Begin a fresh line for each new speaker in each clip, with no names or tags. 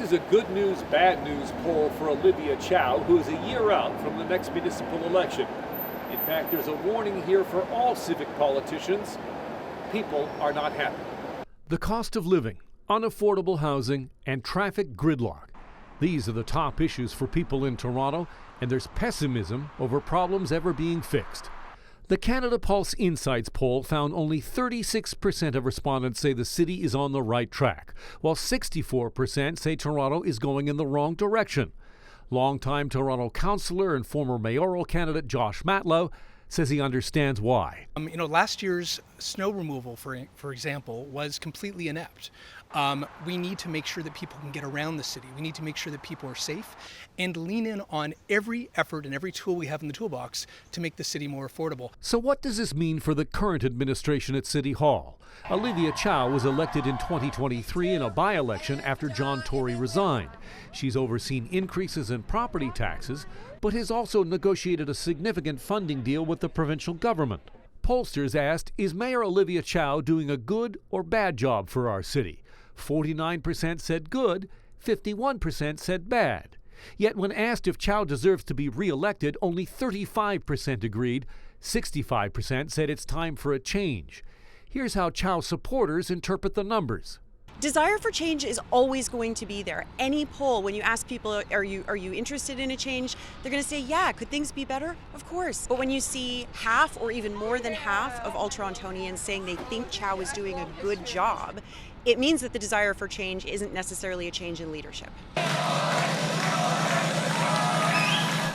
is a good news, bad news poll for Olivia Chow, who is a year out from the next municipal election. In fact, there's a warning here for all civic politicians. People are not happy.
The cost of living, unaffordable housing, and traffic gridlock. These are the top issues for people in Toronto, and there's pessimism over problems ever being fixed. The Canada Pulse Insights poll found only 36% of respondents say the city is on the right track, while 64% say Toronto is going in the wrong direction. Longtime Toronto councillor and former mayoral candidate Josh Matlow says he understands why.
Last year's snow removal, for example, was completely inept. We need to make sure that people can get around the city. We need to make sure that people are safe and lean in on every effort and every tool we have in the toolbox to make the city more affordable.
So what does this mean for the current administration at City Hall? Olivia Chow was elected in 2023 in a by-election after John Tory resigned. She's overseen increases in property taxes, but has also negotiated a significant funding deal with the provincial government. Pollsters asked, is Mayor Olivia Chow doing a good or bad job for our city? 49% said good, 51% said bad. Yet when asked if Chow deserves to be re-elected, only 35% agreed, 65% said it's time for a change. Here's how Chow supporters interpret the numbers.
Desire for change is always going to be there. Any poll, when you ask people, are you interested in a change? They're going to say, yeah, could things be better? Of course. But when you see half or even more than half of all Torontonians saying they think Chow is doing a good job, it means that the desire for change isn't necessarily a change in leadership.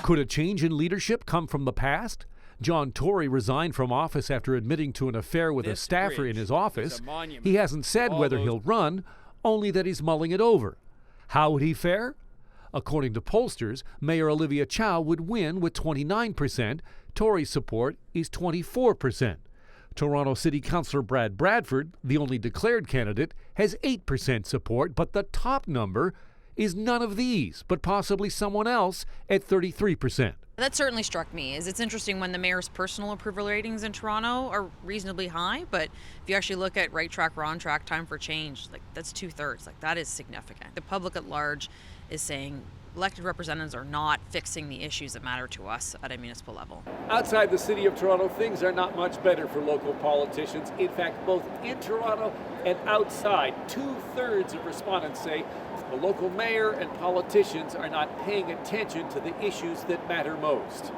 Could a change in leadership come from the past? John Tory resigned from office after admitting to an affair with a staffer in his office. He hasn't said whether he'll run, only that he's mulling it over. How would he fare? According to pollsters, Mayor Olivia Chow would win with 29%. Tory's support is 24%. Toronto City Councillor Brad Bradford, the only declared candidate, has 8% support, but the top number is none of these, but possibly someone else at 33%.
That certainly struck me. It's interesting when the mayor's personal approval ratings in Toronto are reasonably high, but if you actually look at right track, wrong track, time for change, that's 2/3. That is significant. The public at large is saying elected representatives are not fixing the issues that matter to us at a municipal level.
Outside the city of Toronto, things are not much better for local politicians. In fact, both in Toronto and outside, 2/3 of respondents say the local mayor and politicians are not paying attention to the issues that matter most.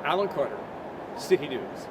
Alan Carter, City News.